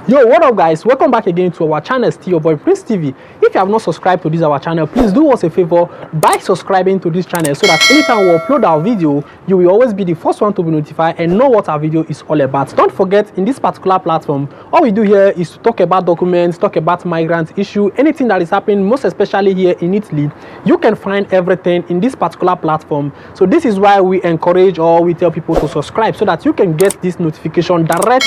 Yo, what up guys, welcome back again to our channel. Still your boy Prince TV. If you have not subscribed to this our channel, please do us a favor by subscribing to this channel so that anytime we upload our video, you will always be the first one to be notified and know what our video is all about. Don't forget, in this particular platform, all we do here is to talk about documents, talk about migrants issue, anything that is happening, most especially here in Italy. You can find everything in this particular platform. So this is why we encourage or we tell people to subscribe so that you can get this notification direct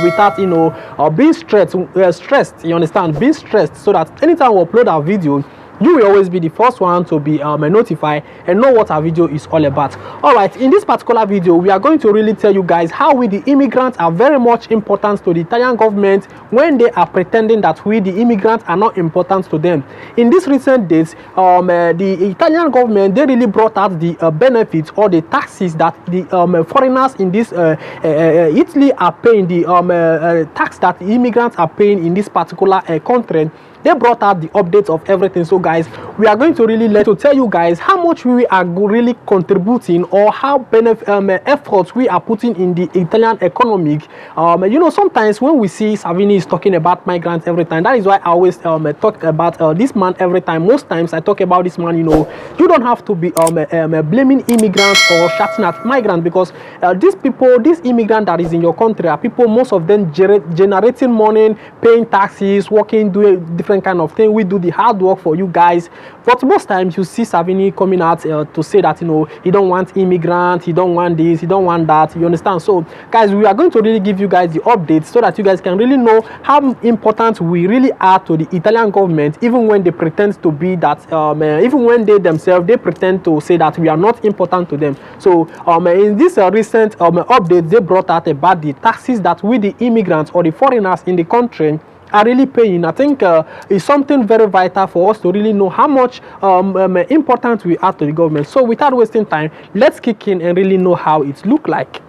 without being stressed, you understand, being stressed, so that anytime we upload our video, you will always be the first one to be notified and know what our video is all about. All right, in this particular video, we are going to really tell you guys how we the immigrants are very much important to the Italian government when they are pretending that we the immigrants are not important to them. In these recent days, the Italian government, they really brought out the benefits or the taxes that the foreigners in this Italy are paying, the tax that the immigrants are paying in this particular country. They brought out the updates of everything. So guys, we are going to really tell you guys how much we are really contributing or how efforts we are putting in the Italian economic. Sometimes when we see Salvini is talking about migrants every time, that is why I always talk about this man every time. Most times I talk about this man, you don't have to be blaming immigrants or shouting at migrants, because these people, these immigrants that is in your country are people, most of them generating money, paying taxes, working, doing different kind of thing. We do the hard work for you guys, but most times you see Salvini coming out to say that he don't want immigrants, he don't want this, he don't want that, you understand? So guys, we are going to really give you guys the updates so that you guys can really know how important we really are to the Italian government, even when they pretend to be that, even when they themselves they pretend to say that we are not important to them. So in this recent update, they brought out about the taxes that we the immigrants or the foreigners in the country are really paying. I think it's something very vital for us to really know how much important we are to the government. So without wasting time, let's kick in and really know how it look like.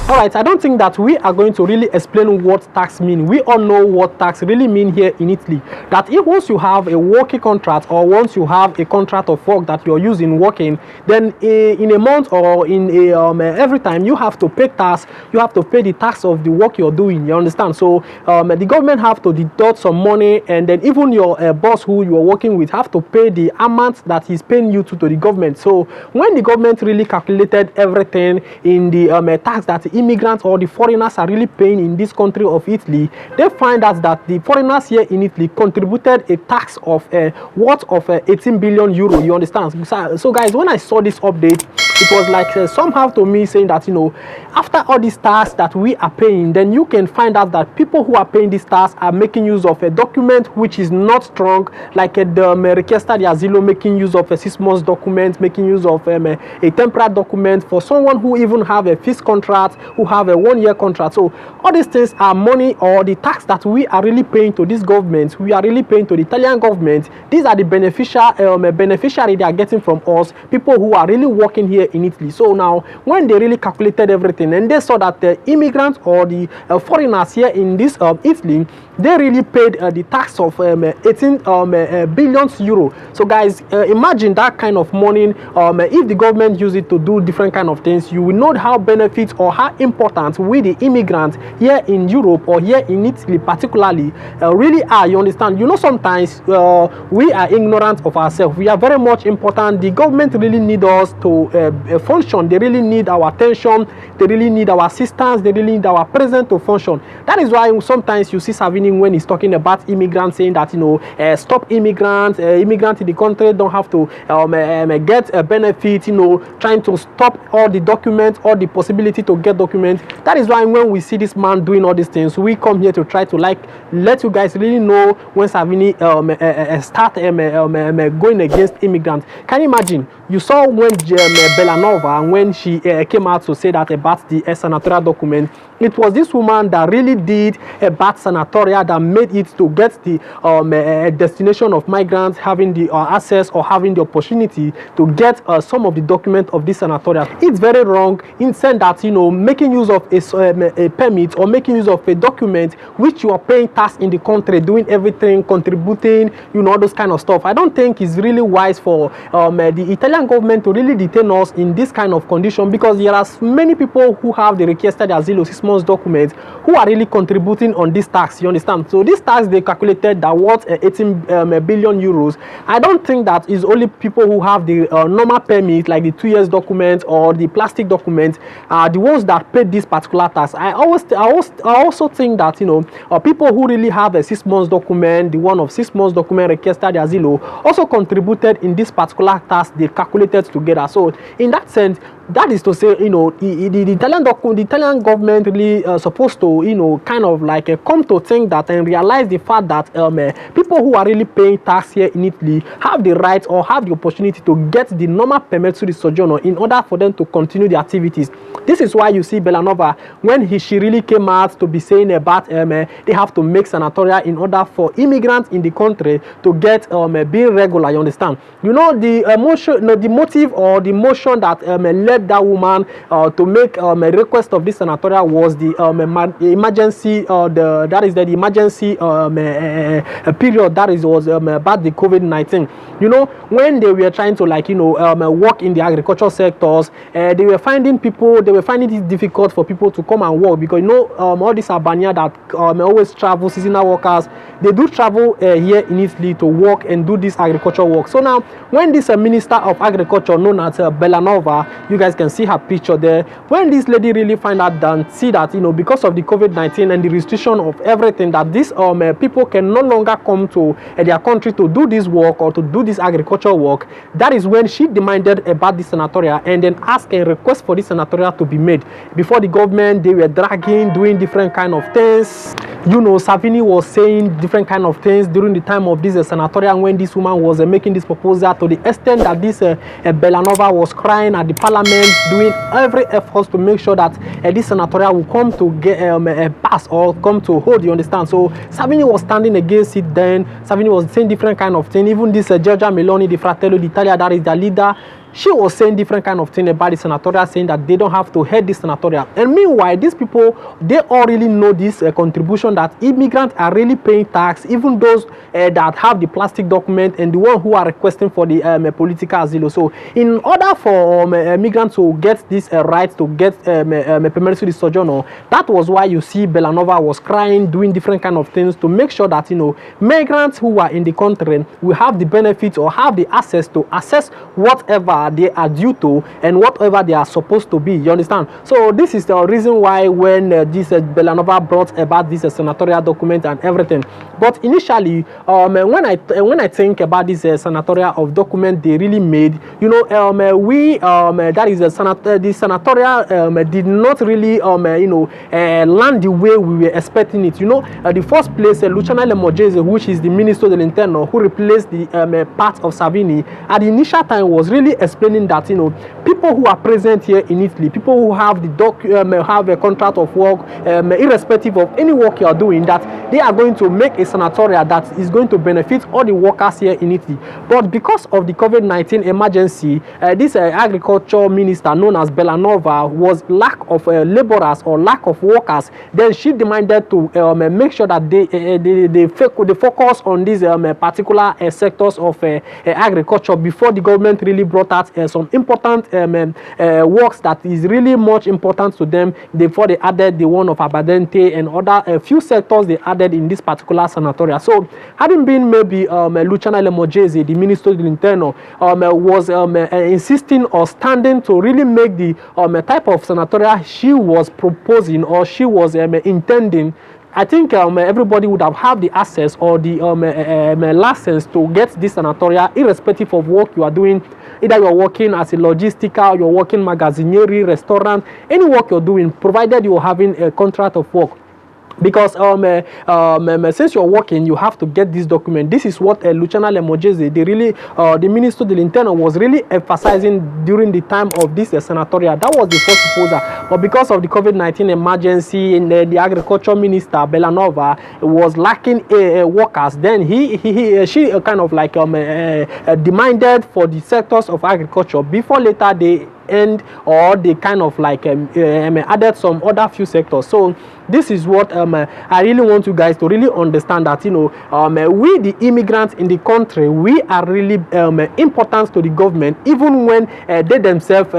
Alright, I don't think that we are going to really explain what tax mean. We all know what tax really mean here in Italy. That if once you have a working contract or once you have a contract of work that you're using working, then in a month or in every time you have to pay tax, you have to pay the tax of the work you're doing, you understand? So the government have to deduct some money, and then even your boss who you are working with have to pay the amount that he's paying you to the government. So when the government really calculated everything in the tax that the immigrants or the foreigners are really paying in this country of Italy, they find out that the foreigners here in Italy contributed a tax of worth of 18 billion euro, you understand? So guys, when I saw this update, it was like somehow to me saying that after all these tax that we are paying, then you can find out that people who are paying this tax are making use of a document which is not strong, like the Richiesta di Asilo making use of a 6 months document, making use of a temporary document for someone who even have a fixed contract, who have a 1-year contract. So all these things are money or the tax that we are really paying to this government, we are really paying to the Italian government. These are the beneficiary they are getting from us, people who are really working here in Italy. So now when they really calculated everything and they saw that the immigrants or the foreigners here in this Italy, they really paid the tax of 18 billion euro. So guys, imagine that kind of money. If the government use it to do different kind of things, you will know how benefits or how important we the immigrants here in Europe or here in Italy particularly really are, you understand? Sometimes we are ignorant of ourselves. We are very much important. The government really need us to function. They really need our attention, they really need our assistance, they really need our presence to function. That is why sometimes you see Salvini when he's talking about immigrants saying that stop immigrants, immigrants in the country don't have to get a benefit, trying to stop all the documents or the possibility to get documents. That is why when we see this man doing all these things, we come here to try to let you guys really know when Salvini start going against immigrants. Can you imagine? You saw when Bellanova, when she came out to say that about the senatorial document, it was this woman that really did a bad sanatoria that made it to get the destination of migrants having the access or having the opportunity to get some of the documents of this sanatoria. It's very wrong in saying that making use of a permit or making use of a document which you are paying tax in the country, doing everything, contributing, all those kind of stuff. I don't think it's really wise for the Italian government to really detain us in this kind of condition, because there are many people who have the requested asilo 6 months documents who are really contributing on this tax, you understand? So this tax, they calculated that worth 18 billion euros. I don't think that is only people who have the normal permit, like the 2 years document or the plastic document, are the ones that paid this particular tax. I also think that, you know, people who really have a 6 months document, the one of 6 months document requested asilo, also contributed in this particular tax they calculated together. So in that sense, that is to say, you know, the Italian government really supposed to, you know, kind of like come to think that and realize the fact that people who are really paying tax here in Italy have the right or have the opportunity to get the normal permit to the sojourner in order for them to continue the activities. This is why you see Bellanova, when she really came out to be saying about they have to make sanatoria in order for immigrants in the country to get being regular, you understand? You know, the emotion, the motive or the motion that led that woman to make a request of this sanatoria was the emergency, the emergency period that was about the COVID-19. You know, when they were trying to, like, you know, work in the agricultural sectors, they were finding it difficult for people to come and work, because, you know, all these Albania that always travel, seasonal workers, they do travel here in Italy to work and do this agricultural work. So now, when this Minister of Agriculture, known as Bellanova, you guys can see her picture there, when this lady really find out and see that, you know, because of the COVID-19 and the restriction of everything, that these people can no longer come to their country to do this work or to do this agricultural work, that is when she demanded about this sanatoria and then asked a request for this sanatoria to be made. Before the government, they were dragging, doing different kind of things. You know, Salvini was saying different kind of things during the time of this sanatoria when this woman was making this proposal, to the extent that this Bellanova was crying at the parliament, doing every effort to make sure that this sanatoria will come to get pass or come to hold, you understand? So Salvini was standing against it then. Salvini was saying different kind of thing. Even this Giorgia Meloni, the Fratello d'Italia, that is the leader, she was saying different kind of thing about the sanatoria, saying that they don't have to head this sanatoria. And meanwhile, these people, they all really know this contribution, that immigrants are really paying tax, even those that have the plastic document and the one who are requesting for the political asilo. So in order for migrants to get this right to get permanent to sojourner, that was why you see Bellanova was crying, doing different kind of things to make sure that, you know, migrants who are in the country will have the benefits or have the access to access whatever they are due to and whatever they are supposed to be, you understand? So this is the reason why when this Bellanova brought about this senatorial document and everything. But initially, when I think about this senatorial of document they really made, you know, that is the senatorial did not really you know, land the way we were expecting it. You know, the first place, Luciana Lemogese, which is the Minister dell'Interno, who replaced the part of Salvini, at the initial time was really explaining that, you know, people who are present here in Italy, people who have the have a contract of work, irrespective of any work you are doing, that they are going to make a sanatoria that is going to benefit all the workers here in Italy. But because of the COVID-19 emergency, this agriculture minister known as Bellanova was lack of laborers or lack of workers. Then she demanded to make sure that they focus on these particular sectors of agriculture before the government really brought out some important works that is really much important to them. Before they added the one of Abadente and other few sectors they added in this particular sanatoria. So having been maybe Luciana Lemogese, the Minister dell'Interno, was insisting or standing to really make the type of sanatoria she was proposing or she was intending, I think everybody would have had the access or the license to get this sanatoria, irrespective of work you are doing. Either you're working as a logistical, you're working magazinery, restaurant, any work you're doing, provided you're having a contract of work. Because since you're working, you have to get this document. This is what Luciana Lemogese, the Minister dell'Interno, was really emphasizing during the time of this sanatoria. That was the first proposal. But because of the COVID-19 emergency and the agriculture minister, Bellanova, was lacking workers, then she kind of like demanded for the sectors of agriculture. Before later, they end, or they kind of like added some other few sectors. So this is what I really want you guys to really understand, that we the immigrants in the country, we are really important to the government, even when they themselves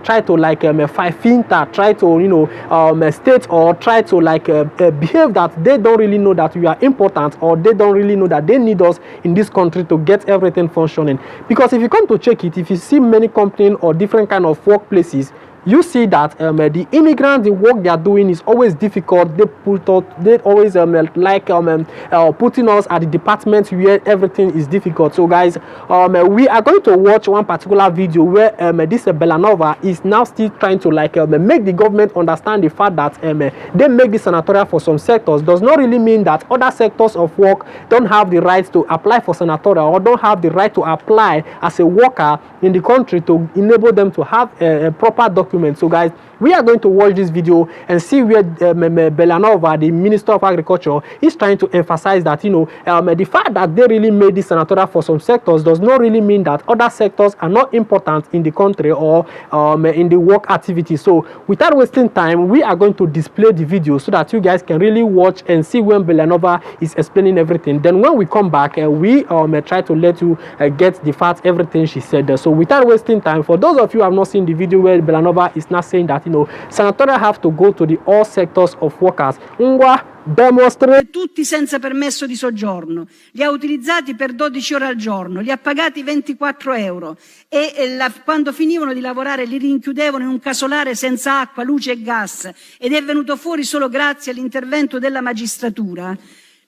try to like fight finta, try to state or try to like behave that they don't really know that we are important, or they don't really know that they need us in this country to get everything functioning. Because if you come to check it, if you see many companies or different kind of workplaces, you see that the immigrants, the work they are doing is always difficult. They always putting us at the department where everything is difficult. So guys, we are going to watch one particular video where this Bellanova is now still trying to like make the government understand the fact that they make this senatorial for some sectors does not really mean that other sectors of work don't have the right to apply for senatorial, or don't have the right to apply as a worker in the country to enable them to have a proper document. So guys, we are going to watch this video and see where Bellanova, the Minister of Agriculture, is trying to emphasize that the fact that they really made this senatorial for some sectors does not really mean that other sectors are not important in the country or in the work activity. So without wasting time, we are going to display the video so that you guys can really watch and see when Bellanova is explaining everything. Then when we come back, we try to let you get the facts, everything she said. So without wasting time, for those of you who have not seen the video where Bellanova is not saying that senatorial have to go to the all sectors of workers. Tutti senza permesso di soggiorno, li ha utilizzati per 12 ore al giorno, li ha pagati 24 euro e quando finivano di lavorare li rinchiudevano in un casolare senza acqua, luce e gas, ed è venuto fuori solo grazie all'intervento della magistratura.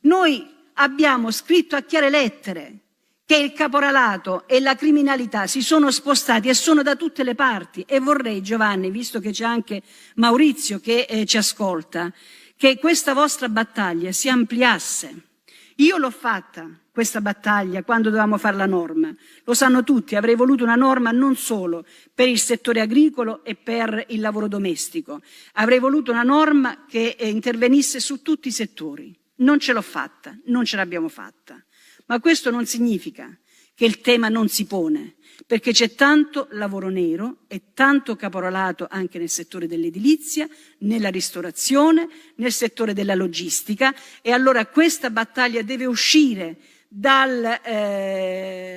Noi abbiamo scritto a chiare lettere che il caporalato e la criminalità si sono spostati e sono da tutte le parti, e vorrei, Giovanni, visto che c'è anche Maurizio che ci ascolta, che questa vostra battaglia si ampliasse. Io l'ho fatta, questa battaglia, quando dovevamo fare la norma. Lo sanno tutti, avrei voluto una norma non solo per il settore agricolo e per il lavoro domestico. Avrei voluto una norma che intervenisse su tutti i settori. Non ce l'ho fatta, non ce l'abbiamo fatta. Ma questo non significa che il tema non si pone, perché c'è tanto lavoro nero e tanto caporalato anche nel settore dell'edilizia, nella ristorazione, nel settore della logistica, e allora questa battaglia deve uscire dal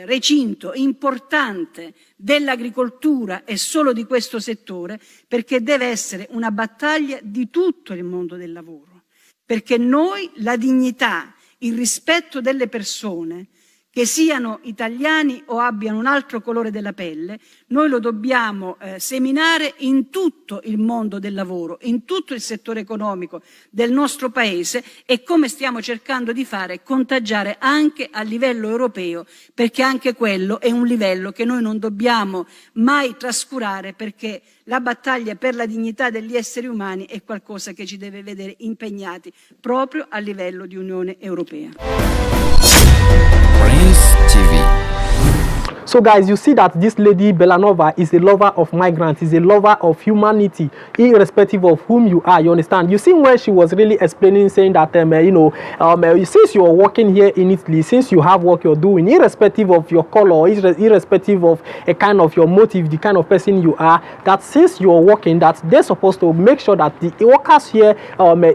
recinto importante dell'agricoltura e solo di questo settore, perché deve essere una battaglia di tutto il mondo del lavoro, perché noi la dignità, il rispetto delle persone, che siano italiani o abbiano un altro colore della pelle, noi lo dobbiamo seminare in tutto il mondo del lavoro, in tutto il settore economico del nostro Paese, e come stiamo cercando di fare, contagiare anche a livello europeo, perché anche quello è un livello che noi non dobbiamo mai trascurare, perché la battaglia per la dignità degli esseri umani è qualcosa che ci deve vedere impegnati proprio a livello di Unione Europea. So guys, you see that this lady Bellanova is a lover of migrants, is a lover of humanity, irrespective of whom you are, you understand? You see when she was really explaining, saying that, since you are working here in Italy, since you have work you're doing, irrespective of your color, irrespective of a kind of your motive, the kind of person you are, that since you are working, that they're supposed to make sure that the workers here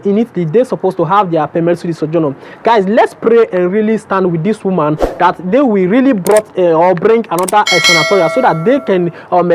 in Italy, they're supposed to have their permesso di soggiorno. Guys, let's pray and really stand with this woman that they will really bring another senatorial so that they can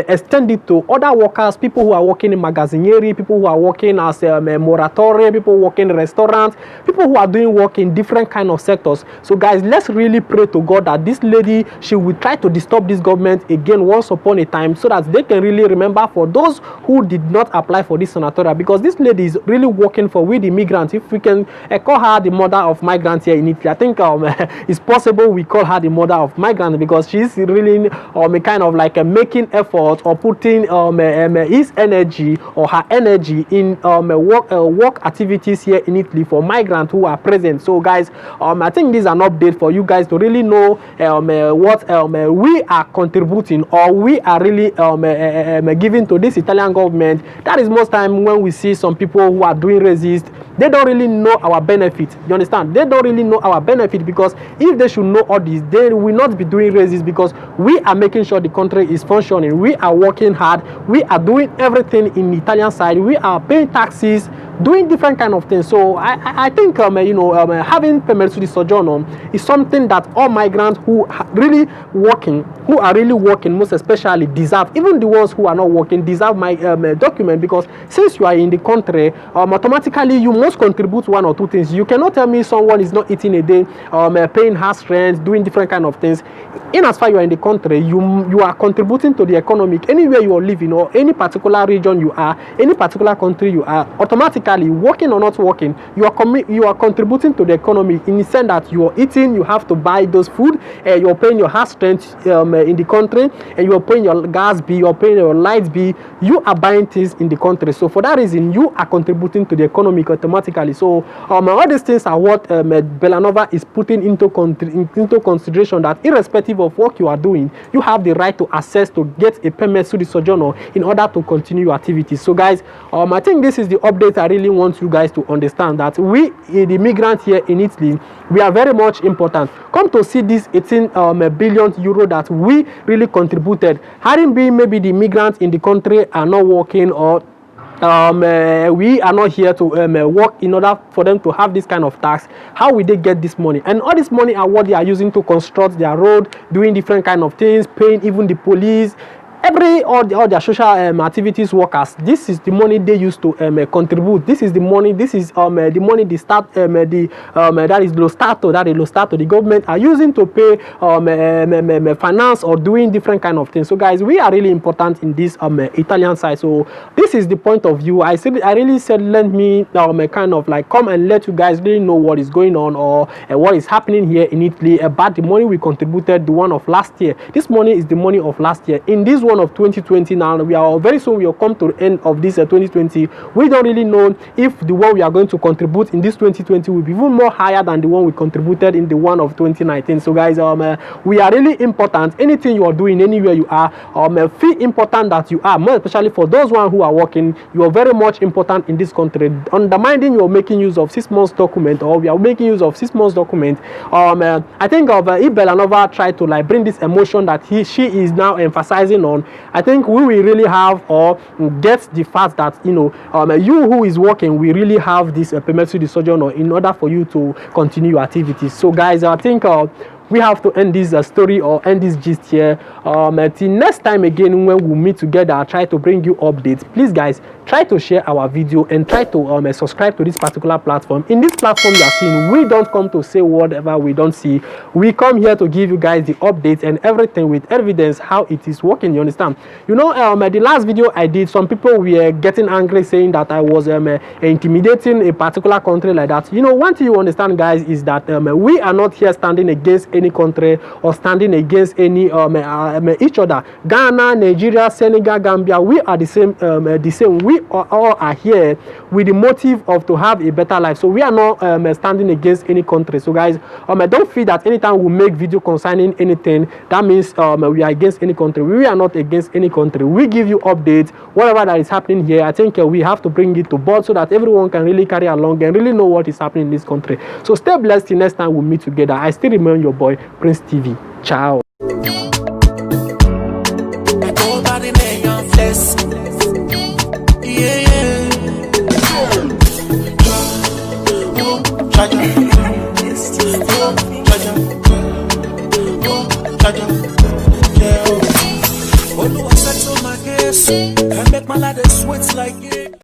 extend it to other workers, people who are working in magazinerie, people who are working as moratore, people working in restaurants, people who are doing work in different kind of sectors. So guys, let's really pray to God that this lady, she will try to disturb this government again once upon a time, so that they can really remember for those who did not apply for this senatorial, because this lady is really working for we the migrants. If we can call her the mother of migrants here in Italy, I think it's possible we call her the mother of migrants, because she's really kind of like making effort or putting his energy or her energy in work activities here in Italy for migrants who are present. So guys, I think this is an update for you guys to really know what we are contributing, or we are really giving to this Italian government. That is most time when we see some people who are doing resist, they don't really know our benefit. You understand? They don't really know our benefit, because if they should know all this, they will not be doing raises, because we are making sure the country is functioning. We are working hard. We are doing everything in the Italian side. We are paying taxes, doing different kind of things. So I think having permesso di soggiorno is something that all migrants who are really working, most especially, deserve. Even the ones who are not working deserve my document, because since you are in the country, automatically you must contribute one or two things. You cannot tell me someone is not eating a day, paying house rent, doing different kind of things. In as far you are in the country, you are contributing to the economic. Anywhere you are living, or any particular region you are, any particular country you are, automatically, working or not working, you are contributing to the economy, in the sense that you are eating, you have to buy those food, you are paying your house rent in the country, and you are paying your gas bill, you are paying your light bill. You are buying things in the country. So for that reason, you are contributing to the economy automatically. So all these things are what Bellanova is putting into consideration, that irrespective of what you are doing, you have the right to access to get a permesso di soggiorno in order to continue your activities. So guys, I think this is the update I really want you guys to understand, that we, the migrants here in Italy, we are very much important. Come to see this 18 billion euro that we really contributed. Hadn't been maybe the migrants in the country are not working, or we are not here to work in order for them to have this kind of tax, how will they get this money? And all this money are what they are using to construct their road, doing different kind of things, paying even the police, all their social activities workers. This is the money they used to contribute. This is the money. This is the money the start that is lo stato, the government are using to pay finance or doing different kind of things. So guys, we are really important in this Italian side. So this is the point of view. I really said let me kind of like come and let you guys really know what is going on, or what is happening here in Italy about the money we contributed, the one of last year. This money is the money of last year. In this one of 2020 now, we are very soon we will come to the end of this 2020. We don't really know if the one we are going to contribute in this 2020 will be even more higher than the one we contributed in the one of 2019. So guys, we are really important. Anything you are doing, anywhere you are, feel important that you are, more especially for those one who are working. You are very much important in this country. Undermining you are making use of 6 months document, or we are making use of 6 months document. I think if Bellanova tried to like bring this emotion that she is now emphasizing on, I think we will really have, or get the fact that you who is working, we really have this permesso di soggiorno in order for you to continue your activities. So guys, I think we have to end this story, or end this gist here. Until next time again, when we meet together, I'll try to bring you updates. Please guys, try to share our video and try to subscribe to this particular platform. In this platform you are seeing, we don't come to say whatever we don't see. We come here to give you guys the updates and everything with evidence how it is working. You understand? The last video I did, some people were getting angry saying that I was intimidating a particular country like that. One thing you understand, guys, is that we are not here standing against any country or standing against any each other. Ghana, Nigeria, Senegal, Gambia, we are the same. We all are here with the motive of to have a better life. So we are not standing against any country. So guys, don't feel that anytime we make video concerning anything, that means we are against any country. We are not against any country. We give you updates, whatever that is happening here. I think we have to bring it to board so that everyone can really carry along and really know what is happening in this country. So stay blessed till next time we meet together. I still remain your boy, Prince TV. Ciao.